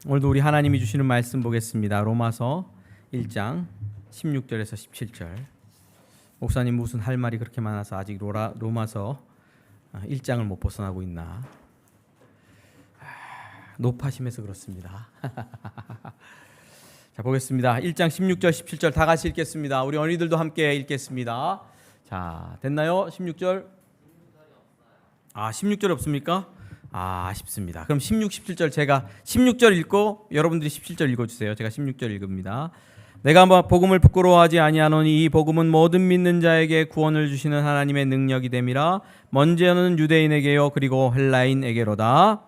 오늘도 우리 하나님이 주시는 말씀 보겠습니다. 로마서 1장 16절에서 17절. 목사님 무슨 할 말이 그렇게 많아서 아직 로마서 1장을 못 벗어나고 있나? 높아심에서 그렇습니다. 자, 보겠습니다. 1장 16절 17절 다 같이 읽겠습니다. 우리 어린이들도 함께 읽겠습니다. 자, 됐나요? 16절? 16절 없습니까? 아쉽습니다. 그럼 16, 17절 제가 16절 읽고 여러분들이 17절 읽어주세요. 제가 16절 읽습니다. 내가 복음을 부끄러워하지 아니하노니 이 복음은 모든 믿는 자에게 구원을 주시는 하나님의 능력이 됨이라. 먼저는 유대인에게요 그리고 헬라인에게로다.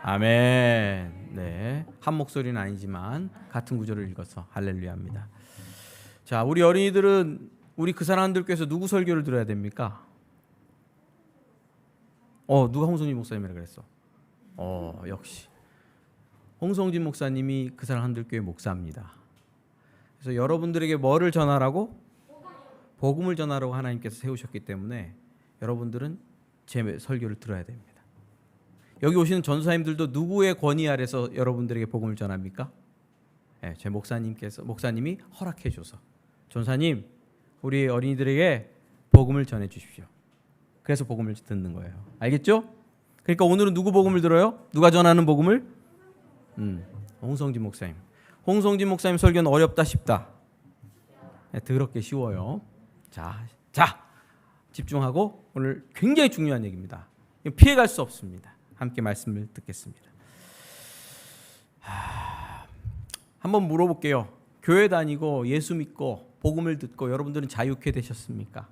아멘. 네, 한 목소리는 아니지만 같은 구절을 읽어서 할렐루야입니다. 자, 우리 어린이들은 우리 그 사람들께서 누구 설교를 들어야 됩니까? 누가 홍성진 목사님이라 그랬어? 역시 홍성진 목사님이 그 사람들 교회 목사입니다. 그래서 여러분들에게 뭐를 전하라고? 복음을 전하라고 하나님께서 세우셨기 때문에 여러분들은 제 설교를 들어야 됩니다. 여기 오시는 전사님들도 누구의 권위 아래서 여러분들에게 복음을 전합니까? 네, 제 목사님이 허락해 줘서 전사님 우리 어린이들에게 복음을 전해 주십시오. 그래서 복음을 듣는 거예요. 알겠죠? 그러니까 오늘은 누구 복음을 들어요? 누가 전하는 복음을? 홍성진 목사님. 홍성진 목사님 설교는 어렵다 쉽다? 네, 더럽게 쉬워요. 자 집중하고 오늘 굉장히 중요한 얘기입니다. 피해갈 수 없습니다. 함께 말씀을 듣겠습니다. 한번 물어볼게요. 교회 다니고 예수 믿고 복음을 듣고 여러분들은 자유케 되셨습니까?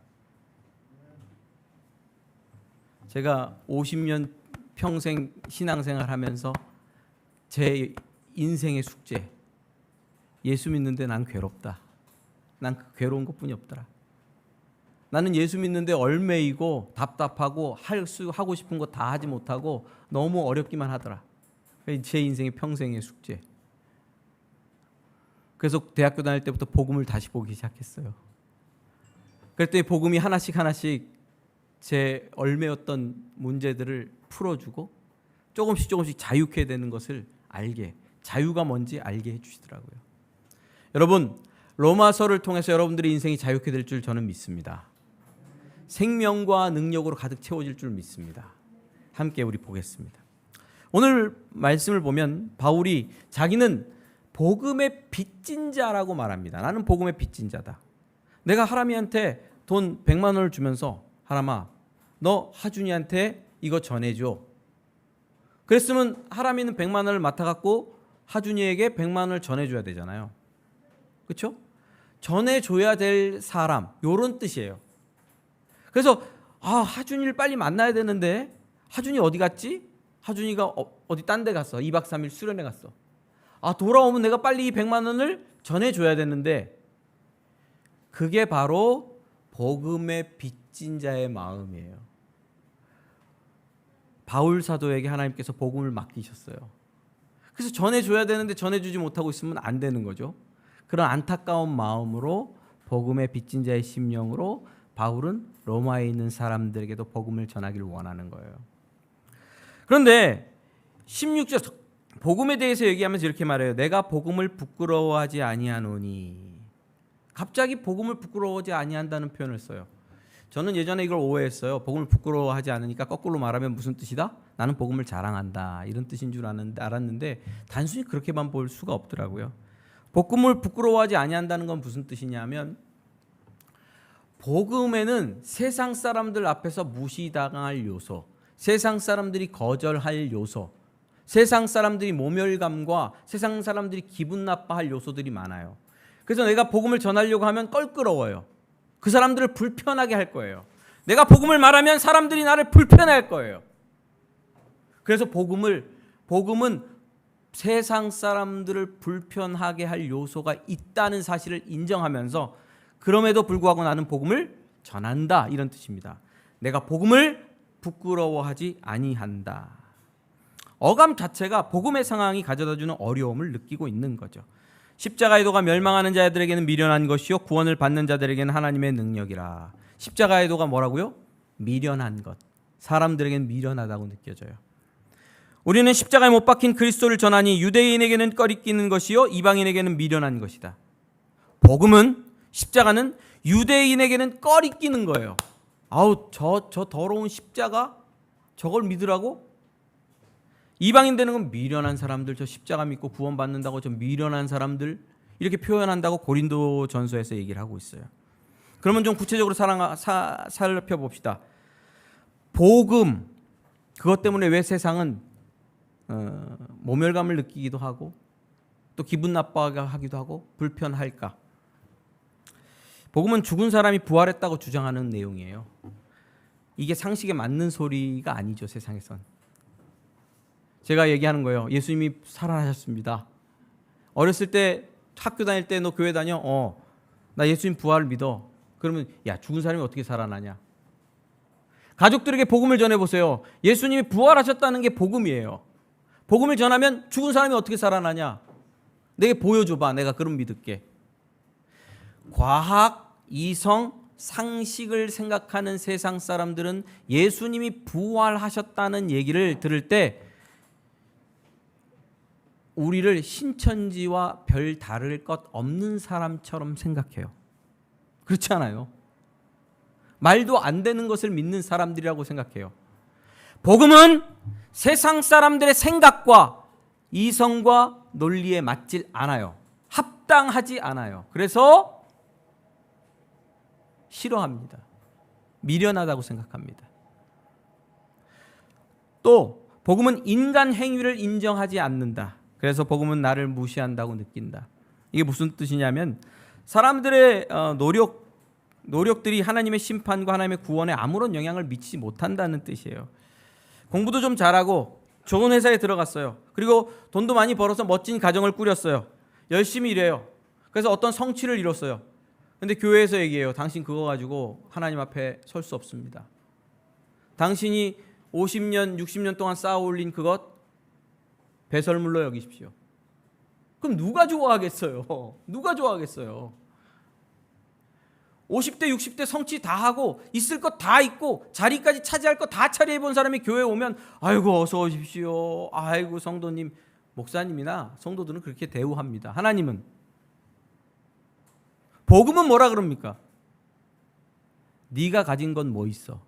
제가 50년 평생 신앙생활 하면서 제 인생의 숙제, 예수 믿는데 난 괴롭다. 난 괴로운 것뿐이 없더라. 나는 예수 믿는데 얼매이고 답답하고 하고 싶은 거 다 하지 못하고 너무 어렵기만 하더라. 제 인생의 평생의 숙제. 그래서 대학교 다닐 때부터 복음을 다시 보기 시작했어요. 그랬더니 복음이 하나씩 제 얼매였던 문제들을 풀어주고 조금씩 자유케 되는 것을 자유가 뭔지 알게 해주시더라고요. 여러분, 로마서를 통해서 여러분들의 인생이 자유케 될 줄 저는 믿습니다. 생명과 능력으로 가득 채워질 줄 믿습니다. 함께 우리 보겠습니다. 오늘 말씀을 보면 바울이 자기는 복음의 빚진 자라고 말합니다. 나는 복음의 빚진 자다. 내가 하람이한테 돈 100만 원을 주면서 하람아 너 하준이한테 이거 전해줘. 그랬으면 하람이는 100만 원을 맡아갖고 하준이에게 100만 원을 전해줘야 되잖아요. 그렇죠? 전해줘야 될 사람 이런 뜻이에요. 그래서 하준이를 빨리 만나야 되는데 하준이 어디 갔지? 하준이가 어디 딴 데 갔어. 2박 3일 수련회 갔어. 돌아오면 내가 빨리 이 100만 원을 전해줘야 되는데 그게 바로 복음의 빚진 자의 마음이에요. 바울 사도에게 하나님께서 복음을 맡기셨어요. 그래서 전해줘야 되는데 전해주지 못하고 있으면 안 되는 거죠. 그런 안타까운 마음으로 복음의 빚진 자의 심령으로 바울은 로마에 있는 사람들에게도 복음을 전하기를 원하는 거예요. 그런데 16절 복음에 대해서 얘기하면서 이렇게 말해요. 내가 복음을 부끄러워하지 아니하노니. 갑자기 복음을 부끄러워하지 아니한다는 표현을 써요. 저는 예전에 이걸 오해했어요. 복음을 부끄러워하지 않으니까 거꾸로 말하면 무슨 뜻이다? 나는 복음을 자랑한다. 이런 뜻인 줄 알았는데 단순히 그렇게만 볼 수가 없더라고요. 복음을 부끄러워하지 아니한다는 건 무슨 뜻이냐면 복음에는 세상 사람들 앞에서 무시당할 요소, 세상 사람들이 거절할 요소, 세상 사람들이 모멸감과 세상 사람들이 기분 나빠할 요소들이 많아요. 그래서 내가 복음을 전하려고 하면 껄끄러워요. 그 사람들을 불편하게 할 거예요. 내가 복음을 말하면 사람들이 나를 불편해할 거예요. 그래서 복음은 세상 사람들을 불편하게 할 요소가 있다는 사실을 인정하면서 그럼에도 불구하고 나는 복음을 전한다 이런 뜻입니다. 내가 복음을 부끄러워하지 아니한다. 어감 자체가 복음의 상황이 가져다주는 어려움을 느끼고 있는 거죠. 십자가의 도가 멸망하는 자들에게는 미련한 것이요 구원을 받는 자들에게는 하나님의 능력이라. 십자가의 도가 뭐라고요? 미련한 것. 사람들에게는 미련하다고 느껴져요. 우리는 십자가에 못 박힌 그리스도를 전하니 유대인에게는 꺼리끼는 것이요 이방인에게는 미련한 것이다. 복음은, 십자가는 유대인에게는 꺼리끼는 거예요. 아우, 저 더러운 십자가? 저걸 믿으라고? 이방인 되는 건 미련한 사람들, 저 십자가 믿고 구원받는다고 저 미련한 사람들, 이렇게 표현한다고 고린도 전서에서 얘기를 하고 있어요. 그러면 좀 구체적으로 살펴봅시다. 복음, 그것 때문에 왜 세상은 모멸감을 느끼기도 하고 또 기분 나빠하기도 하고 불편할까? 복음은 죽은 사람이 부활했다고 주장하는 내용이에요. 이게 상식에 맞는 소리가 아니죠, 세상에선. 제가 얘기하는 거예요. 예수님이 살아나셨습니다. 어렸을 때 학교 다닐 때 너 교회 다녀? 나 예수님 부활을 믿어. 그러면 야, 죽은 사람이 어떻게 살아나냐? 가족들에게 복음을 전해보세요. 예수님이 부활하셨다는 게 복음이에요. 복음을 전하면 죽은 사람이 어떻게 살아나냐? 내게 보여줘봐. 내가 그럼 믿을게. 과학, 이성, 상식을 생각하는 세상 사람들은 예수님이 부활하셨다는 얘기를 들을 때 우리를 신천지와 별 다를 것 없는 사람처럼 생각해요. 그렇지 않아요? 말도 안 되는 것을 믿는 사람들이라고 생각해요. 복음은 세상 사람들의 생각과 이성과 논리에 맞질 않아요. 합당하지 않아요. 그래서 싫어합니다. 미련하다고 생각합니다. 또 복음은 인간 행위를 인정하지 않는다. 그래서 복음은 나를 무시한다고 느낀다. 이게 무슨 뜻이냐면 사람들의 노력들이 하나님의 심판과 하나님의 구원에 아무런 영향을 미치지 못한다는 뜻이에요. 공부도 좀 잘하고 좋은 회사에 들어갔어요. 그리고 돈도 많이 벌어서 멋진 가정을 꾸렸어요. 열심히 일해요. 그래서 어떤 성취를 이뤘어요. 근데 교회에서 얘기해요. 당신 그거 가지고 하나님 앞에 설 수 없습니다. 당신이 50년, 60년 동안 쌓아 올린 그것 배설물로 여기십시오. 그럼 누가 좋아하겠어요? 누가 좋아하겠어요? 50대, 60대 성취 다 하고 있을 것 다 있고 자리까지 차지할 것 다 차리해 본 사람이 교회에 오면 아이고 어서 오십시오. 아이고 성도님, 목사님이나 성도들은 그렇게 대우합니다. 하나님은, 복음은 뭐라 그럽니까? 네가 가진 건 뭐 있어?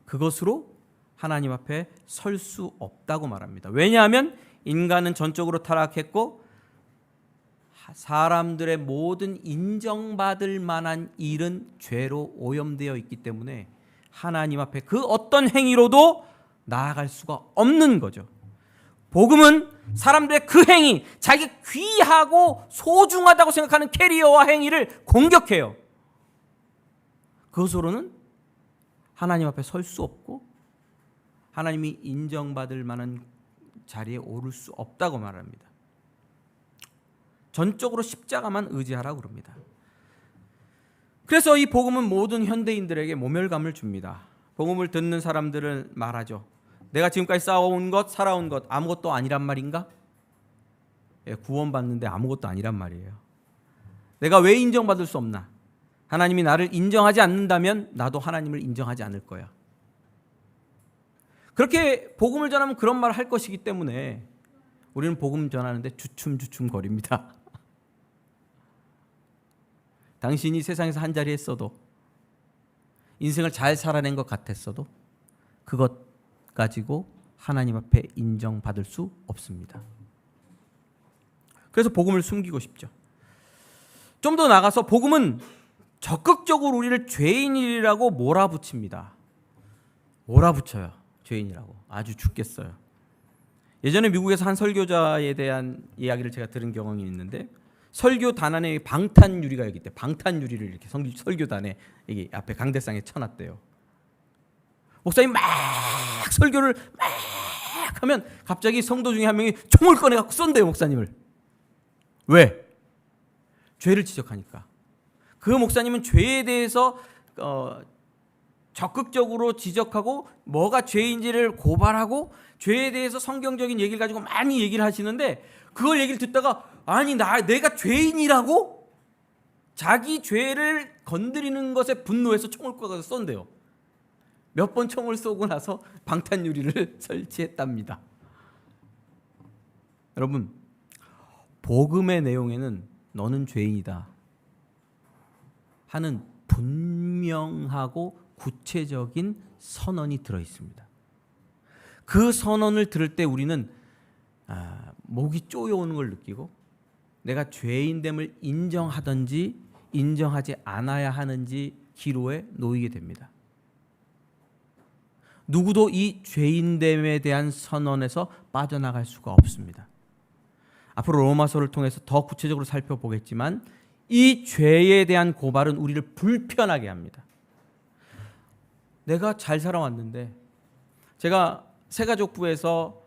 그것으로 하나님 앞에 설 수 없다고 말합니다. 왜냐하면 인간은 전적으로 타락했고 사람들의 모든 인정받을 만한 일은 죄로 오염되어 있기 때문에 하나님 앞에 그 어떤 행위로도 나아갈 수가 없는 거죠. 복음은 사람들의 그 행위, 자기 귀하고 소중하다고 생각하는 캐리어와 행위를 공격해요. 그것으로는 하나님 앞에 설 수 없고 하나님이 인정받을 만한 자리에 오를 수 없다고 말합니다. 전적으로 십자가만 의지하라고 그럽니다. 그래서 이 복음은 모든 현대인들에게 모멸감을 줍니다. 복음을 듣는 사람들은 말하죠. 내가 지금까지 쌓아온 것, 살아온 것 아무것도 아니란 말인가? 구원받는데 아무것도 아니란 말이에요. 내가 왜 인정받을 수 없나? 하나님이 나를 인정하지 않는다면 나도 하나님을 인정하지 않을 거야. 그렇게 복음을 전하면 그런 말을 할 것이기 때문에 우리는 복음 전하는데 주춤주춤 거립니다. 당신이 세상에서 한 자리 했어도 인생을 잘 살아낸 것 같았어도 그것 가지고 하나님 앞에 인정받을 수 없습니다. 그래서 복음을 숨기고 싶죠. 좀 더 나가서 복음은 적극적으로 우리를 죄인이라고 몰아붙입니다. 몰아붙여요. 죄인이라고. 아주 죽겠어요. 예전에 미국에서 한 설교자에 대한 이야기를 제가 들은 경험이 있는데 설교 단안에 방탄유리가 여기 있대. 방탄유리를 이렇게 설교단에 여기 앞에 강대상에 쳐놨대요. 목사님 막 설교를 막 하면 갑자기 성도 중에 한 명이 총을 꺼내갖고 쏜대요, 목사님을. 왜? 죄를 지적하니까. 그 목사님은 죄에 대해서 적극적으로 지적하고 뭐가 죄인지를 고발하고 죄에 대해서 성경적인 얘기를 가지고 많이 얘기를 하시는데 그걸 얘기를 듣다가 아니 내가 죄인이라고? 자기 죄를 건드리는 것에 분노해서 총을 꺼서 쏜대요. 몇 번 총을 쏘고 나서 방탄유리를 설치했답니다. 여러분, 복음의 내용에는 너는 죄인이다 하는 분명하고 구체적인 선언이 들어있습니다. 그 선언을 들을 때 우리는 목이 쪼여오는 걸 느끼고 내가 죄인됨을 인정하든지 인정하지 않아야 하는지 기로에 놓이게 됩니다. 누구도 이 죄인됨에 대한 선언에서 빠져나갈 수가 없습니다. 앞으로 로마서를 통해서 더 구체적으로 살펴보겠지만 이 죄에 대한 고발은 우리를 불편하게 합니다. 내가 잘 살아왔는데, 제가 새가족부에서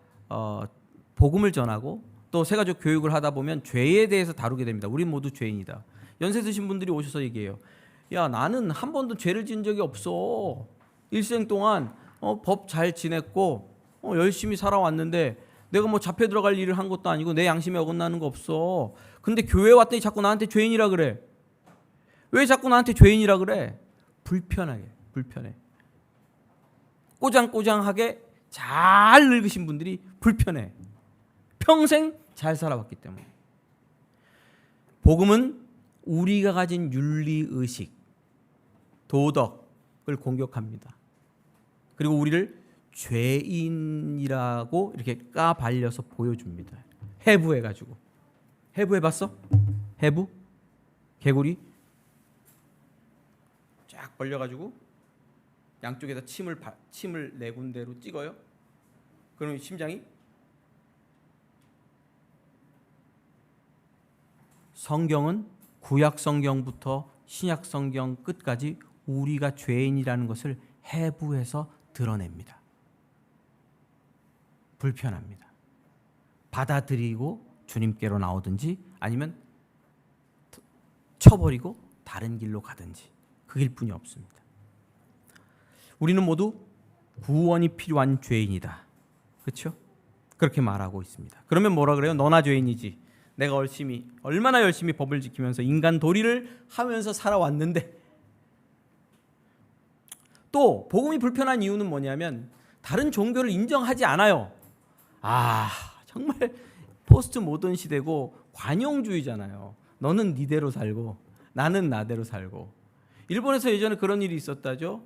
복음을 전하고 또 새가족 교육을 하다 보면 죄에 대해서 다루게 됩니다. 우리 모두 죄인이다. 연세 드신 분들이 오셔서 얘기해요. 야, 나는 한 번도 죄를 지은 적이 없어. 일생 동안 법 잘 지냈고 열심히 살아왔는데 내가 뭐 잡혀 들어갈 일을 한 것도 아니고 내 양심에 어긋나는 거 없어. 근데 교회 왔더니 자꾸 나한테 죄인이라 그래. 왜 자꾸 나한테 죄인이라 그래? 불편해. 꼬장꼬장하게 잘 늙으신 분들이 불편해. 평생 잘 살아왔기 때문에. 복음은 우리가 가진 윤리의식, 도덕을 공격합니다. 그리고 우리를 죄인이라고 이렇게 까발려서 보여줍니다. 해부해가지고. 해부해봤어? 해부? 개구리? 쫙 벌려가지고 양쪽에다 침을 네 군데로 찍어요. 그러면 심장이 성경은 구약 성경부터 신약 성경 끝까지 우리가 죄인이라는 것을 해부해서 드러냅니다. 불편합니다. 받아들이고 주님께로 나오든지 아니면 쳐버리고 다른 길로 가든지 그 길뿐이 없습니다. 우리는 모두 구원이 필요한 죄인이다. 그렇죠? 그렇게 말하고 있습니다. 그러면 뭐라 그래요? 너나 죄인이지. 내가 얼마나 열심히 법을 지키면서 인간 도리를 하면서 살아왔는데. 또 복음이 불편한 이유는 뭐냐면 다른 종교를 인정하지 않아요. 정말 포스트 모던 시대고 관용주의잖아요. 너는 니대로 살고 나는 나대로 살고. 일본에서 예전에 그런 일이 있었다죠.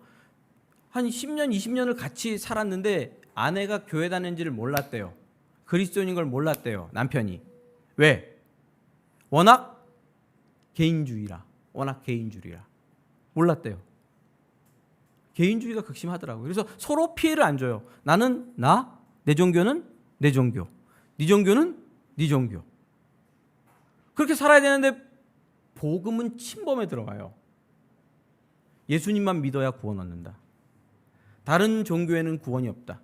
한 10년, 20년을 같이 살았는데 아내가 교회 다니는지를 몰랐대요. 그리스도인인 걸 몰랐대요, 남편이. 왜? 워낙 개인주의라. 몰랐대요. 개인주의가 극심하더라고요. 그래서 서로 피해를 안 줘요. 나는 나, 내 종교는 내 종교, 네 종교는 네 종교. 그렇게 살아야 되는데 복음은 침범에 들어가요. 예수님만 믿어야 구원 얻는다. 다른 종교에는 구원이 없다.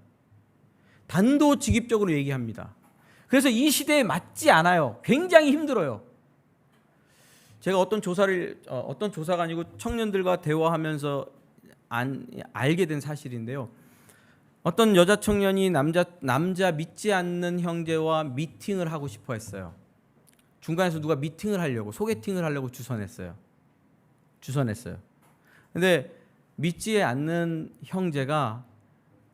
단도직입적으로 얘기합니다. 그래서 이 시대에 맞지 않아요. 굉장히 힘들어요. 제가 어떤 조사가 아니고 청년들과 대화하면서 알게 된 사실인데요. 어떤 여자 청년이 남자 믿지 않는 형제와 미팅을 하고 싶어 했어요. 중간에서 누가 미팅을 하려고, 소개팅을 하려고 주선했어요. 근데 믿지 않는 형제가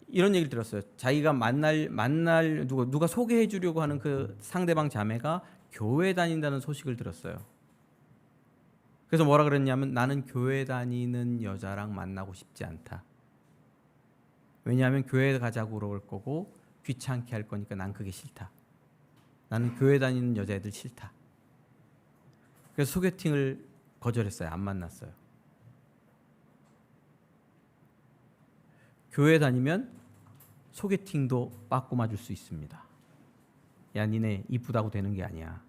이런 얘기를 들었어요. 자기가 만날 누가 소개해 주려고 하는 그 상대방 자매가 교회 다닌다는 소식을 들었어요. 그래서 뭐라 그랬냐면 나는 교회 다니는 여자랑 만나고 싶지 않다. 왜냐하면 교회 가자고 그럴 거고 귀찮게 할 거니까 난 그게 싫다. 나는 교회 다니는 여자애들 싫다. 그래서 소개팅을 거절했어요. 안 만났어요. 교회 다니면 소개팅도 빠꾸 맞을 수 있습니다. 야, 니네 이쁘다고 되는 게 아니야.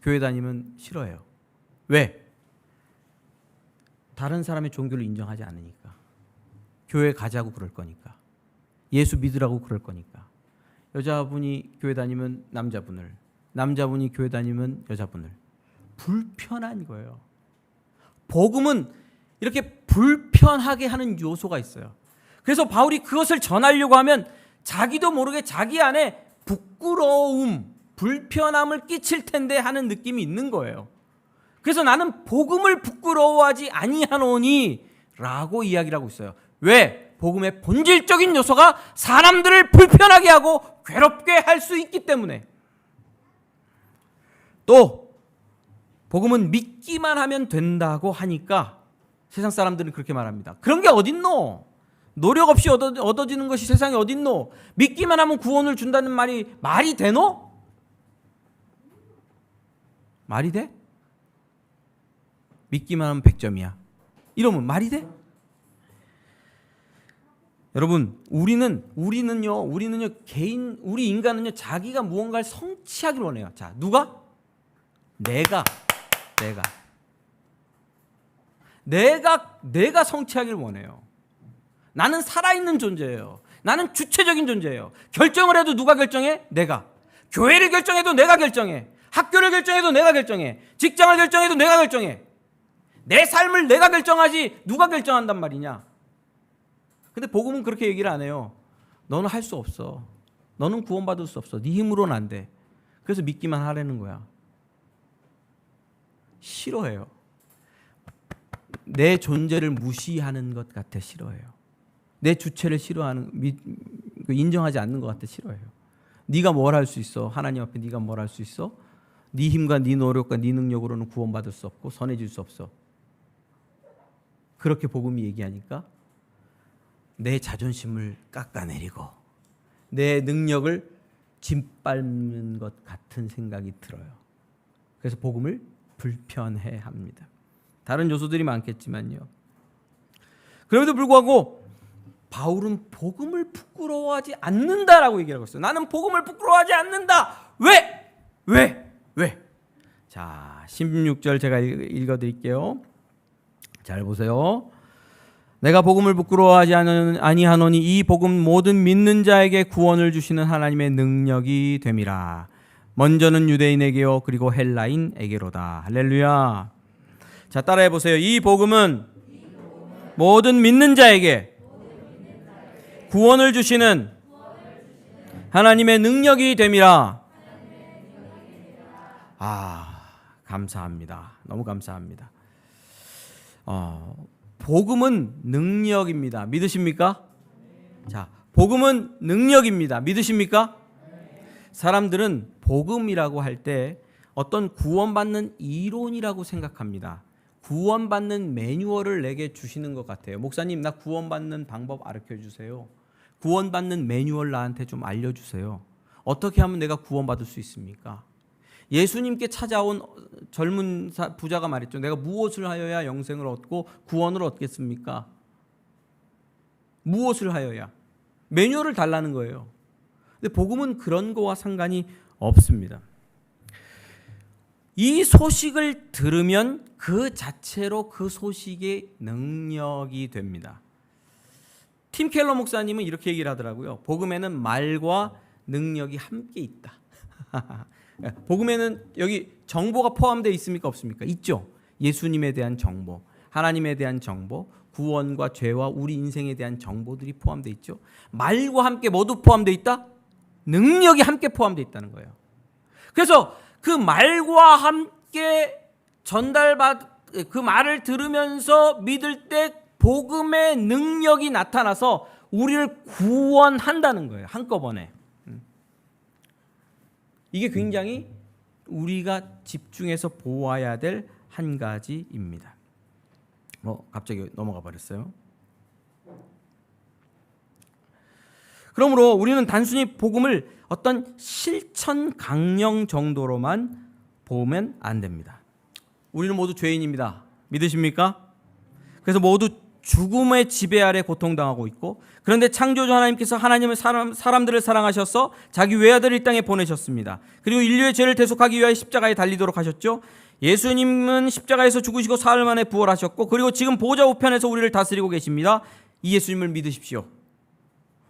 교회 다니면 싫어해요. 왜? 다른 사람의 종교를 인정하지 않으니까. 교회 가자고 그럴 거니까. 예수 믿으라고 그럴 거니까. 여자분이 교회 다니면 남자분이 교회 다니면 여자분을. 불편한 거예요. 복음은 이렇게 불편하게 하는 요소가 있어요. 그래서 바울이 그것을 전하려고 하면 자기도 모르게 자기 안에 부끄러움, 불편함을 끼칠 텐데 하는 느낌이 있는 거예요. 그래서 나는 복음을 부끄러워하지 아니하노니 라고 이야기를 하고 있어요. 왜? 복음의 본질적인 요소가 사람들을 불편하게 하고 괴롭게 할 수 있기 때문에. 또 복음은 믿기만 하면 된다고 하니까 세상 사람들은 그렇게 말합니다. 그런 게 어딨노? 노력 없이 얻어지는 것이 세상에 어딨노? 믿기만 하면 구원을 준다는 말이 되노? 말이 돼? 믿기만 하면 100점이야. 이러면 말이 돼? 여러분, 우리는요, 우리 인간은요, 자기가 무언가를 성취하기를 원해요. 자, 누가? 내가 성취하기를 원해요. 나는 살아있는 존재예요. 나는 주체적인 존재예요. 결정을 해도 누가 결정해? 내가. 교회를 결정해도 내가 결정해. 학교를 결정해도 내가 결정해. 직장을 결정해도 내가 결정해. 내 삶을 내가 결정하지 누가 결정한단 말이냐. 근데 복음은 그렇게 얘기를 안 해요. 너는 할 수 없어. 너는 구원받을 수 없어. 네 힘으로는 안 돼. 그래서 믿기만 하라는 거야. 싫어해요. 내 존재를 무시하는 것 같아 싫어해요. 내 주체를 인정하지 않는 것 같아 싫어해요. 네가 뭘 할 수 있어? 하나님 앞에 네가 뭘 할 수 있어? 네 힘과 네 노력과 네 능력으로는 구원받을 수 없고 선해질 수 없어. 그렇게 복음이 얘기하니까 내 자존심을 깎아내리고 내 능력을 짓밟는 것 같은 생각이 들어요. 그래서 복음을 불편해합니다. 다른 요소들이 많겠지만요. 그럼에도 불구하고 바울은 복음을 부끄러워하지 않는다라고 얘기하고 있어요. 나는 복음을 부끄러워하지 않는다. 왜? 자, 16절 제가 읽어드릴게요. 잘 보세요. 내가 복음을 부끄러워하지 아니하노니 이 복음 모든 믿는 자에게 구원을 주시는 하나님의 능력이 됨이라. 먼저는 유대인에게요 그리고 헬라인에게로다. 할렐루야. 자, 따라해 보세요. 이 복음은 모든 믿는 자에게 구원을 주시는 하나님의 능력이 됨이라. 감사합니다. 너무 감사합니다. 복음은 능력입니다. 믿으십니까? 자, 복음은 능력입니다. 믿으십니까? 사람들은 복음이라고 할 때 어떤 구원받는 이론이라고 생각합니다. 구원받는 매뉴얼을 내게 주시는 것 같아요. 목사님, 나 구원받는 방법 가르쳐 주세요. 구원받는 매뉴얼 나한테 좀 알려주세요. 어떻게 하면 내가 구원받을 수 있습니까? 예수님께 찾아온 젊은 부자가 말했죠. 내가 무엇을 하여야 영생을 얻고 구원을 얻겠습니까? 무엇을 하여야? 매뉴얼을 달라는 거예요. 근데 복음은 그런 거와 상관이 없습니다. 이 소식을 들으면 그 자체로 그 소식의 능력이 됩니다. 팀 켈러 목사님은 이렇게 얘기를 하더라고요. 복음에는 말과 능력이 함께 있다. 복음에는 여기 정보가 포함되어 있습니까? 없습니까? 있죠. 예수님에 대한 정보, 하나님에 대한 정보, 구원과 죄와 우리 인생에 대한 정보들이 포함되어 있죠. 말과 함께 모두 포함되어 있다? 능력이 함께 포함되어 있다는 거예요. 그래서 그 말과 함께 그 말을 들으면서 믿을 때 복음의 능력이 나타나서 우리를 구원한다는 거예요. 한꺼번에. 이게 굉장히 우리가 집중해서 보아야 될 한 가지입니다. 갑자기 넘어가 버렸어요. 그러므로 우리는 단순히 복음을 어떤 실천 강령 정도로만 보면 안 됩니다. 우리는 모두 죄인입니다. 믿으십니까? 그래서 모두 죽음의 지배 아래 고통당하고 있고, 그런데 창조주 하나님께서 하나님의 사람들을 사랑하셔서 자기 외아들을 이 땅에 보내셨습니다. 그리고 인류의 죄를 대속하기 위하여 십자가에 달리도록 하셨죠. 예수님은 십자가에서 죽으시고 사흘 만에 부활하셨고, 그리고 지금 보좌 우편에서 우리를 다스리고 계십니다. 이 예수님을 믿으십시오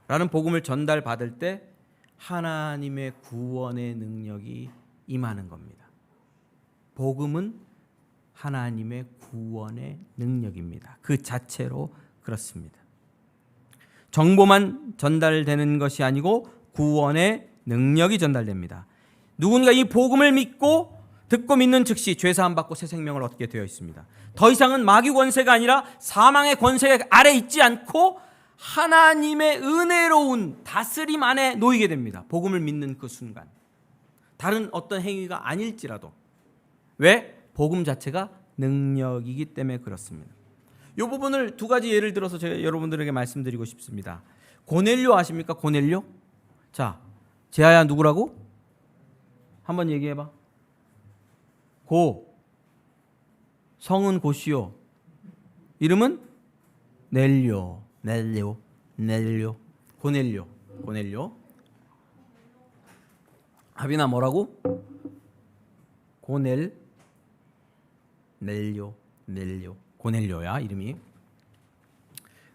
라는 복음을 전달받을 때 하나님의 구원의 능력이 임하는 겁니다. 복음은 하나님의 구원의 능력입니다. 그 자체로 그렇습니다. 정보만 전달되는 것이 아니고 구원의 능력이 전달됩니다. 누군가 이 복음을 듣고 믿는 즉시 죄사함 받고 새 생명을 얻게 되어 있습니다. 더 이상은 마귀 권세가 아니라 사망의 권세 아래 있지 않고 하나님의 은혜로운 다스림 안에 놓이게 됩니다. 복음을 믿는 그 순간. 다른 어떤 행위가 아닐지라도. 왜? 복음 자체가 능력이기 때문에 그렇습니다. 이 부분을 두 가지 예를 들어서 제가 여러분들에게 말씀드리고 싶습니다. 고넬료 아십니까? 고넬료? 자, 제아야 누구라고? 한번 얘기해봐. 성은 고시요. 이름은 넬료. 고넬료. 아비나 뭐라고? 고넬료야 이름이.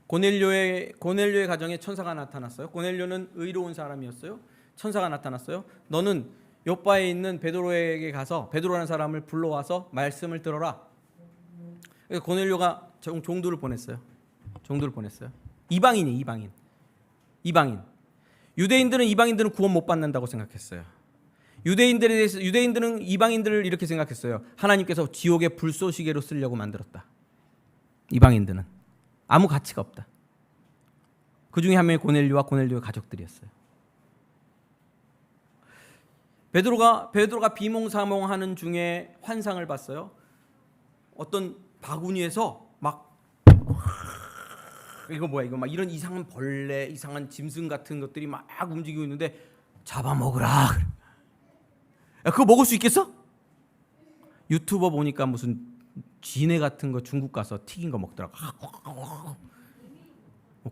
고넬료의 가정에 천사가 나타났어요. 고넬료는 의로운 사람이었어요. 천사가 나타났어요. 너는 요바에 있는 베드로에게 가서 베드로라는 사람을 불러와서 말씀을 들어라. 그래서 고넬료가 종들을 보냈어요. 이방인. 유대인들은 구원 못 받는다고 생각했어요. 유대인들은 이방인들을 이렇게 생각했어요. 하나님께서 지옥의 불쏘시개로 쓰려고 만들었다. 이방인들은 아무 가치가 없다. 그 중에 한 명이 고넬료와 고넬료의 가족들이었어요. 베드로가 비몽사몽하는 중에 환상을 봤어요. 어떤 바구니에서 막 이거 뭐야? 이거 막 이런 이상한 벌레, 이상한 짐승 같은 것들이 막 움직이고 있는데 잡아먹으라. 야, 그거 먹을 수 있겠어? 유튜버 보니까 무슨 쥐네 같은 거 중국 가서 튀긴 거 먹더라고.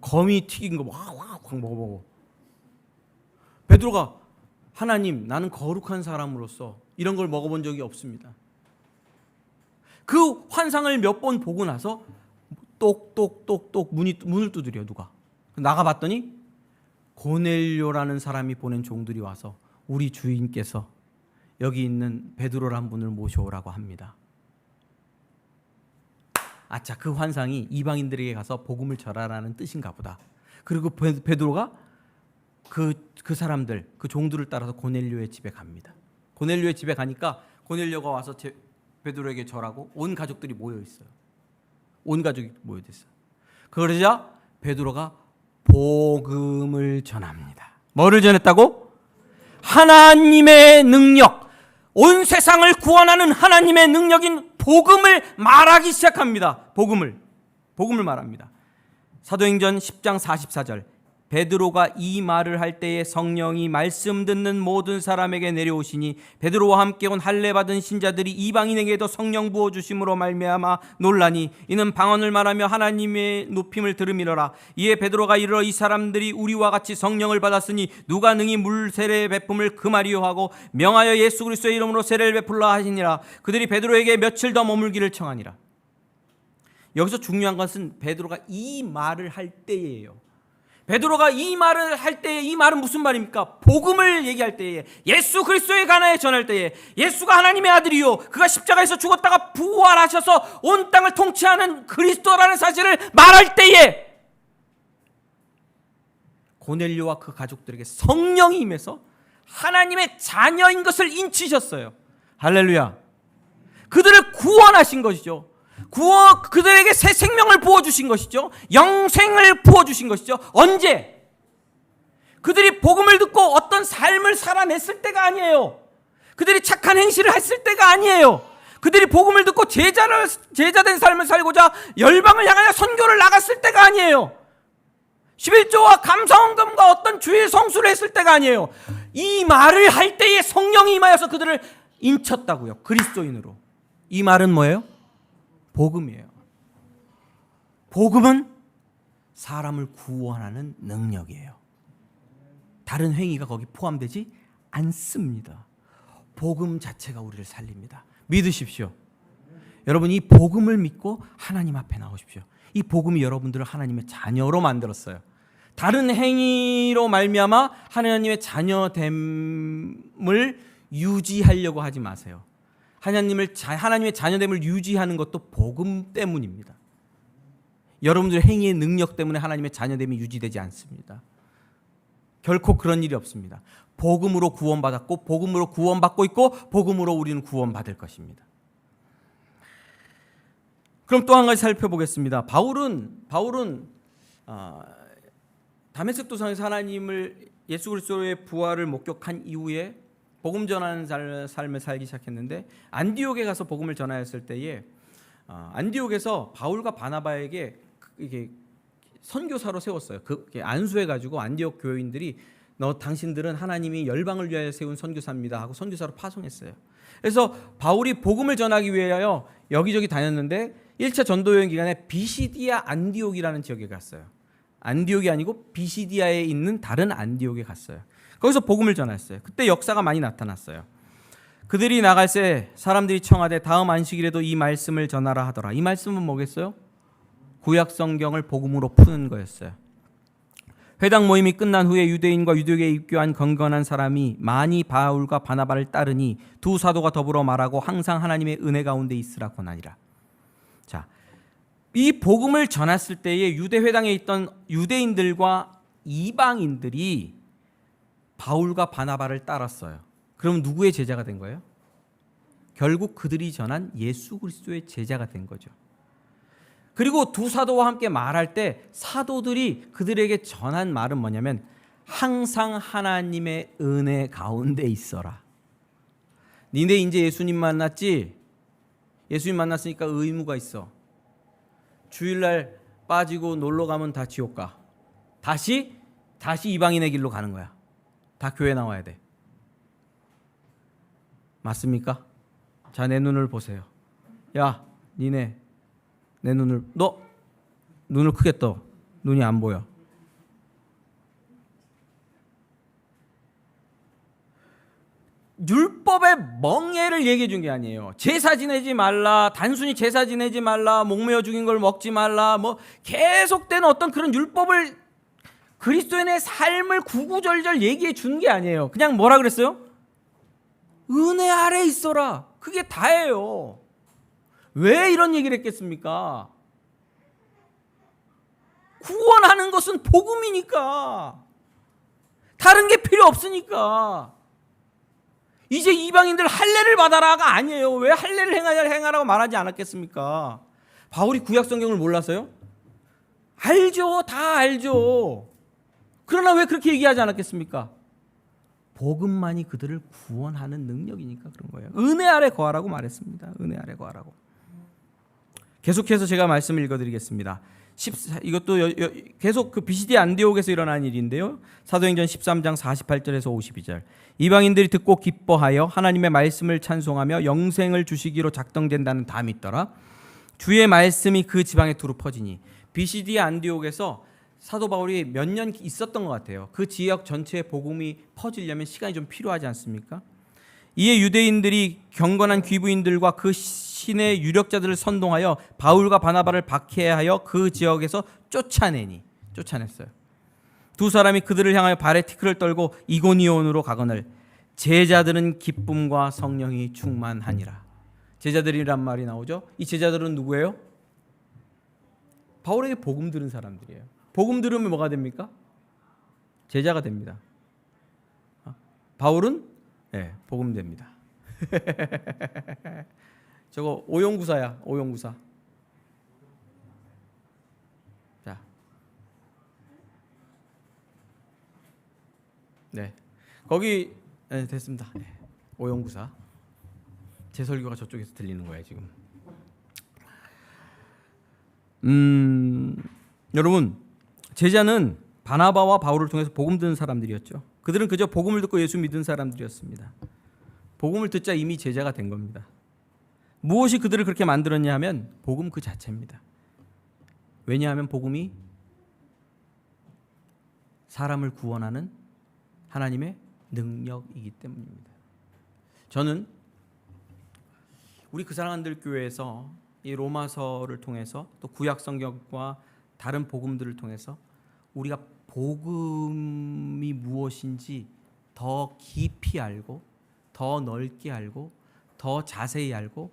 거미 튀긴 거 확 먹어보고. 베드로가 하나님, 나는 거룩한 사람으로서 이런 걸 먹어본 적이 없습니다. 그 환상을 몇 번 보고 나서 똑똑똑똑 문을 두드려. 누가 나가봤더니 고넬료라는 사람이 보낸 종들이 와서 우리 주인께서 여기 있는 베드로란 분을 모셔오라고 합니다. 아차, 그 환상이 이방인들에게 가서 복음을 전하라는 뜻인가 보다. 그리고 베드로가 그 사람들, 그 종들을 따라서 고넬료의 집에 갑니다. 고넬료의 집에 가니까 고넬료가 와서 베드로에게 절하고 온 가족들이 모여 있어요. 온 가족이 모여있어요. 그러자 베드로가 복음을 전합니다. 뭐를 전했다고? 하나님의 능력, 온 세상을 구원하는 하나님의 능력인 복음을 말하기 시작합니다. 복음을 말합니다. 사도행전 10장 44절. 베드로가 이 말을 할 때에 성령이 말씀 듣는 모든 사람에게 내려오시니 베드로와 함께 온 할례 받은 신자들이 이방인에게도 성령 부어 주심으로 말미암아 놀라니 이는 방언을 말하며 하나님의 높임을 들음이로라. 이에 베드로가 이르러 이 사람들이 우리와 같이 성령을 받았으니 누가 능히 물 세례 베품을 금하리요 하고 명하여 예수 그리스도의 이름으로 세례를 베풀라 하시니라. 그들이 베드로에게 며칠 더 머물기를 청하니라. 여기서 중요한 것은 베드로가 이 말을 할 때예요. 베드로가 이 말을 할 때에, 이 말은 무슨 말입니까? 복음을 얘기할 때에, 예수 그리스도에 관하여 전할 때에, 예수가 하나님의 아들이요 그가 십자가에서 죽었다가 부활하셔서 온 땅을 통치하는 그리스도라는 사실을 말할 때에 고넬료와 그 가족들에게 성령이 임해서 하나님의 자녀인 것을 인치셨어요. 할렐루야. 그들을 구원하신 것이죠. 그들에게 새 생명을 부어주신 것이죠. 영생을 부어주신 것이죠. 언제? 그들이 복음을 듣고 어떤 삶을 살아냈을 때가 아니에요. 그들이 착한 행실을 했을 때가 아니에요. 그들이 복음을 듣고 제자된 삶을 살고자 열방을 향하여 선교를 나갔을 때가 아니에요. 11조와 감사헌금과 어떤 주의 성수를 했을 때가 아니에요. 이 말을 할 때에 성령이 임하여서 그들을 인쳤다고요. 그리스도인으로. 이 말은 뭐예요? 복음이에요. 복음은 사람을 구원하는 능력이에요. 다른 행위가 거기 포함되지 않습니다. 복음 자체가 우리를 살립니다. 믿으십시오. 여러분, 이 복음을 믿고 하나님 앞에 나오십시오. 이 복음이 여러분들을 하나님의 자녀로 만들었어요. 다른 행위로 말미암아 하나님의 자녀됨을 유지하려고 하지 마세요. 하나님의 자녀됨을 유지하는 것도 복음 때문입니다. 여러분들의 행위의 능력 때문에 하나님의 자녀됨이 유지되지 않습니다. 결코 그런 일이 없습니다. 복음으로 구원받았고 복음으로 구원받고 있고 복음으로 우리는 구원받을 것입니다. 그럼 또 한 가지 살펴보겠습니다. 바울은 다메섹 도상에서 하나님을 예수 그리스도의 부활을 목격한 이후에 복음 전하는 삶을 살기 시작했는데 안디옥에 가서 복음을 전하였을 때에 안디옥에서 바울과 바나바에게 이게 선교사로 세웠어요. 안수해가지고 안디옥 교인들이 당신들은 하나님이 열방을 위하여 세운 선교사입니다 하고 선교사로 파송했어요. 그래서 바울이 복음을 전하기 위하여 여기저기 다녔는데 1차 전도 여행 기간에 비시디아 안디옥이라는 지역에 갔어요. 안디옥이 아니고 비시디아에 있는 다른 안디옥에 갔어요. 거기서 복음을 전했어요. 그때 역사가 많이 나타났어요. 그들이 나갈새 사람들이 청하되 다음 안식일에도 이 말씀을 전하라 하더라. 이 말씀은 뭐겠어요? 구약 성경을 복음으로 푸는 거였어요. 회당 모임이 끝난 후에 유대인과 유대교에 입교한 건건한 사람이 많이 바울과 바나바를 따르니 두 사도가 더불어 말하고 항상 하나님의 은혜 가운데 있으라 권하니라. 자, 이 복음을 전했을 때에 유대 회당에 있던 유대인들과 이방인들이 바울과 바나바를 따랐어요. 그럼 누구의 제자가 된 거예요? 결국 그들이 전한 예수 그리스도의 제자가 된 거죠. 그리고 두 사도와 함께 말할 때 사도들이 그들에게 전한 말은 뭐냐면 항상 하나님의 은혜 가운데 있어라. 니네 이제 예수님 만났지? 예수님 만났으니까 의무가 있어. 주일날 빠지고 놀러 가면 다 지옥 가. 다시 이방인의 길로 가는 거야. 다 교회 나와야 돼. 맞습니까? 자, 내 눈을 보세요. 야, 니네 내 눈을, 너 눈을 크게 떠. 눈이 안 보여. 율법의 멍에를 얘기해 준 게 아니에요. 제사 지내지 말라, 단순히 제사 지내지 말라, 목매어 죽인 걸 먹지 말라, 뭐 계속되는 어떤 그런 율법을 그리스도인의 삶을 구구절절 얘기해 준 게 아니에요. 그냥 뭐라 그랬어요? 은혜 아래 있어라. 그게 다예요. 왜 이런 얘기를 했겠습니까? 구원하는 것은 복음이니까. 다른 게 필요 없으니까. 이제 이방인들 할례를 받아라가 아니에요. 왜 할례를 행하라고 말하지 않았겠습니까? 바울이 구약 성경을 몰라서요? 알죠. 다 알죠. 그러나 왜 그렇게 얘기하지 않았겠습니까? 복음만이 그들을 구원하는 능력이니까 그런 거예요. 은혜 아래 거하라고 말했습니다. 은혜 아래 거하라고. 계속해서 제가 말씀을 읽어드리겠습니다. 이것도 계속 그 비시디 안디옥에서 일어난 일인데요. 사도행전 13장 48절에서 52절. 이방인들이 듣고 기뻐하여 하나님의 말씀을 찬송하며 영생을 주시기로 작정된다는 다 믿더라. 주의 말씀이 그 지방에 두루 퍼지니. 비시디 안디옥에서 사도 바울이 몇 년 있었던 것 같아요. 그 지역 전체에 복음이 퍼지려면 시간이 좀 필요하지 않습니까? 이에 유대인들이 경건한 귀부인들과 그 신의 유력자들을 선동하여 바울과 바나바를 박해하여 그 지역에서 쫓아냈어요. 두 사람이 그들을 향하여 발에 티끌을 떨고 이고니온으로 가거늘 제자들은 기쁨과 성령이 충만하니라. 제자들이란 말이 나오죠. 이 제자들은 누구예요? 바울에게 복음 들은 사람들이에요. 복음 들으면 뭐가 됩니까? 제자가 됩니다. 바울은 복음 됩니다. 저거 오용구사야. 오용구사. 자, 네, 거기 됐습니다. 오용구사. 제 설교가 저쪽에서 들리는 거예요 지금. 여러분, 제자는 바나바와 바울을 통해서 복음 듣는 사람들이었죠. 그들은 그저 복음을 듣고 예수 믿은 사람들이었습니다. 복음을 듣자 이미 제자가 된 겁니다. 무엇이 그들을 그렇게 만들었냐 하면 복음 그 자체입니다. 왜냐하면 복음이 사람을 구원하는 하나님의 능력이기 때문입니다. 저는 우리 그 사랑하는 교회에서 이 로마서를 통해서 또 구약 성경과 다른 복음들을 통해서 우리가 복음이 무엇인지 더 깊이 알고 더 넓게 알고 더 자세히 알고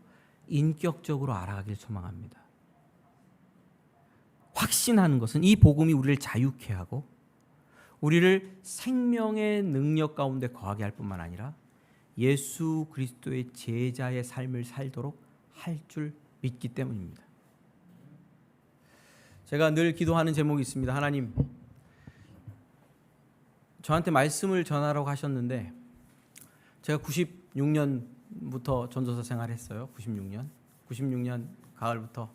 인격적으로 알아가길 소망합니다. 확신하는 것은 이 복음이 우리를 자유케 하고 우리를 생명의 능력 가운데 거하게 할 뿐만 아니라 예수 그리스도의 제자의 삶을 살도록 할 줄 믿기 때문입니다. 제가 늘 기도하는 제목이 있습니다. 하나님, 저한테 말씀을 전하라고 하셨는데 제가 96년부터 전도사 생활했어요. 96년 가을부터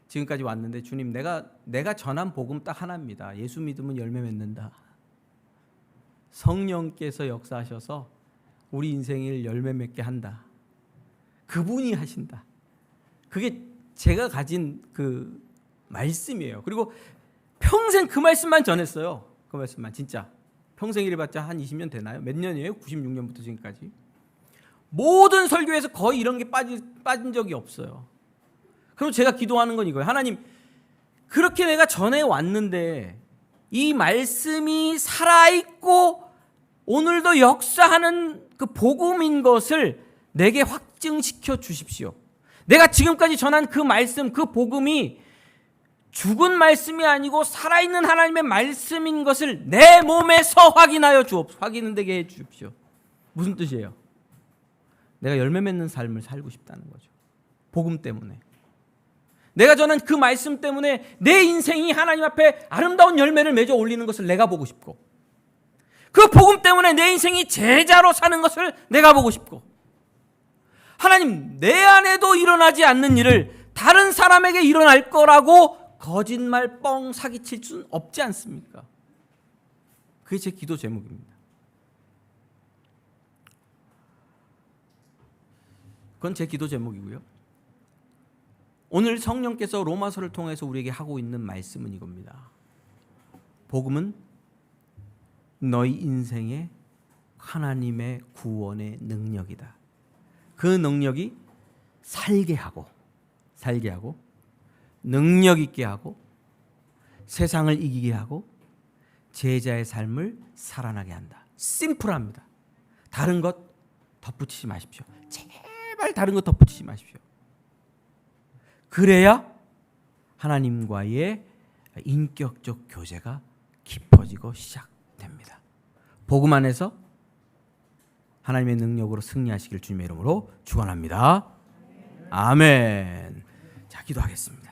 지금까지 왔는데, 주님, 내가 전한 복음 딱 하나입니다. 예수 믿으면 열매 맺는다. 성령께서 역사하셔서 우리 인생을 열매 맺게 한다. 그분이 하신다. 그게 제가 가진 그 말씀이에요. 그리고 평생 그 말씀만 전했어요. 그 말씀만. 진짜 평생 일해봤자 한 20년 되나요? 몇 년이에요? 96년부터 지금까지. 모든 설교에서 거의 이런 게 빠진 적이 없어요. 그럼 제가 기도하는 건 이거예요. 하나님, 그렇게 내가 전해왔는데 이 말씀이 살아있고 오늘도 역사하는 그 복음인 것을 내게 확증시켜 주십시오. 내가 지금까지 전한 그 말씀, 그 복음이 죽은 말씀이 아니고 살아있는 하나님의 말씀인 것을 내 몸에서 확인되게 해 주십시오. 무슨 뜻이에요? 내가 열매 맺는 삶을 살고 싶다는 거죠. 복음 때문에. 내가 전한 그 말씀 때문에 내 인생이 하나님 앞에 아름다운 열매를 맺어 올리는 것을 내가 보고 싶고, 그 복음 때문에 내 인생이 제자로 사는 것을 내가 보고 싶고, 하나님, 내 안에도 일어나지 않는 일을 다른 사람에게 일어날 거라고 거짓말 뻥 사기칠 수는 없지 않습니까? 그게 제 기도 제목입니다. 그건 제 기도 제목이고요. 오늘 성령께서 로마서를 통해서 우리에게 하고 있는 말씀은 이겁니다. 복음은 너희 인생의 하나님의 구원의 능력이다. 그 능력이 살게 하고 능력 있게 하고 세상을 이기게 하고 제자의 삶을 살아나게 한다. 심플합니다. 다른 것 덧붙이지 마십시오. 제발 다른 것 덧붙이지 마십시오. 그래야 하나님과의 인격적 교제가 깊어지고 시작됩니다. 복음 안에서 하나님의 능력으로 승리하시길 주님의 이름으로 축원합니다. 아멘. 자, 기도하겠습니다.